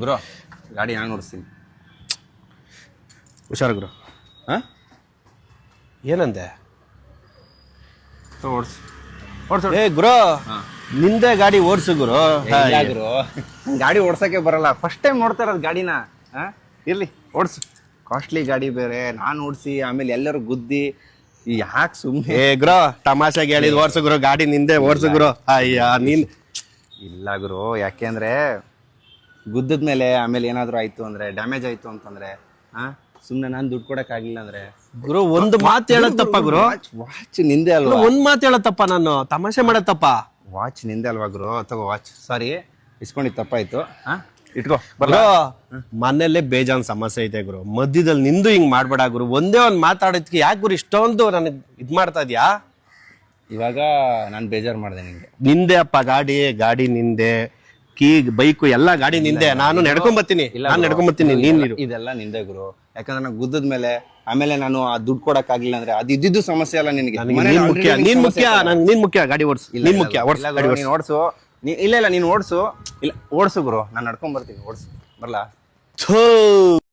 ಗುರು ಗಾಡಿ ನಾನು ಓಡಿಸ್ತೀನಿ. ಹುಷಾರು ಗುರು. ಹಾಂ ಏನಂದೆ? ಓಡಿಸು ಓಡಿಸು. ಏ ಗುರು, ನಿಂದೆ ಗಾಡಿ ಓಡಿಸು ಗುರು. ಗುರು ಗಾಡಿ ಓಡ್ಸಕ್ಕೆ ಬರಲ್ಲ, ಫಸ್ಟ್ ಟೈಮ್ ನೋಡ್ತಾ ಇರೋದು ಗಾಡಿನ. ಇರ್ಲಿ ಓಡಿಸು. ಕಾಸ್ಟ್ಲಿ ಗಾಡಿ ಬೇರೆ, ನಾನು ಓಡಿಸಿ ಆಮೇಲೆ ಎಲ್ಲರೂ ಗುದ್ದಿ ಯಾಕೆ ಸುಮ್ಮನೆ. ಏ ಗುರು, ತಮಾಷೆಗೆ ಹೇಳಿದ್ ಓಡಿಸು ಗುರು, ಗಾಡಿ ನಿಂದೆ ಓಡಿಸು ಗುರು. ಅಯ್ಯ ನೀನ್ ಇಲ್ಲ ಗುರು, ಯಾಕೆಂದ್ರೆ ಗುದ್ದದ ಮೇಲೆ ಆಮೇಲೆ ಏನಾದರೂ ಆಯ್ತು ಅಂದ್ರೆ, ಡ್ಯಾಮೇಜ್ ಆಯ್ತು ಅಂತಂದ್ರೆ ಸುಮ್ಮನೆ ನಾನು ದುಡ್ಡು ಕೊಡಕ್ಕಾಗಿಲ್ಲ ಅಂದ್ರೆ. ಗುರು ಒಂದು ಮಾತು ಹೇಳತ್ತಪ್ಪ ಗುರು. ವಾಚ್ ನಿಂದೆ ಅಲ್ವಾ? ಒಂದ್ ಮಾತು ಹೇಳತ್ತಪ್ಪ, ನಾನು ತಮಾಷೆ ಮಾಡತ್ತಪ್ಪ. ವಾಚ್ ನಿಂದೆ ಅಲ್ವಾ ಗುರು? ತಗೋ ವಾಚ್. ಸಾರಿ ಇಸ್ಕೊಂಡಿದ್ದು ತಪ್ಪಾಯ್ತು. ಇಟ್ಕೋ ಗುರು, ಮನೇಲೆ ಬೇಜಾನ್ ಸಮಸ್ಯೆ ಐತೆ ಗುರು, ಮಧ್ಯದಲ್ಲಿ ನಿಂದು ಹಿಂಗ್ ಮಾಡ್ಬೇಡ ಗುರು. ಒಂದೇ ಒಂದ್ ಮಾತಾಡೋದಕ್ಕೆ ಯಾಕೆ ಗುರು ಇಷ್ಟೊಂದು ನನಗೆ ಇದ್ ಮಾಡ್ತಾ ಇದ್ಯಾ? ಇವಾಗ ನಾನು ಬೇಜಾರು ಮಾಡಿದೆ ನಿಂಗೆ. ನಿಂದೆ ಅಪ್ಪ ಗಾಡಿ, ಗಾಡಿ ನಿಂದೆ, ಕೀ ಬೈಕು ಎಲ್ಲ ಗಾಡಿ ನಿಂದೆ. ನಾನು ನಡ್ಕೊಂಬತ್ತೀನಿ, ನಾನು ನಡ್ಕೊಂಬತ್ತೀನಿ, ನೀರು ಇದೆಲ್ಲ ನಿಂದೆ ಗುರು. ಯಾಕಂದ್ರೆ ನಾನು ಗುದ್ದದ ಮೇಲೆ ಆಮೇಲೆ ನಾನು ಆ ದುಡ್ಡು ಕೊಡಕ್ಕಾಗಿಲ್ಲ ಅಂದ್ರೆ ಅದು ಇದ್ದಿದ್ದು ಸಮಸ್ಯೆ ಅಲ್ಲ ನಿನಗೆ. ನೀನ್ ಮುಖ್ಯ, ನೀನ್ ಮುಖ್ಯ, ನೀನ್ ಮುಖ್ಯ. ಗಾಡಿ ಓಡಿಸು, ನೀನ್ ಮುಖ್ಯ. ನೀನ್ ಓಡಿಸು. ಇಲ್ಲ ನೀನ್ ಓಡಿಸು. ಇಲ್ಲ ಓಡಿಸು ಗುರು, ನಾನು ನಡ್ಕೊಂಡ್ ಬರ್ತೀನಿ. ಓಡಿಸು ಬರ್ಲಾ?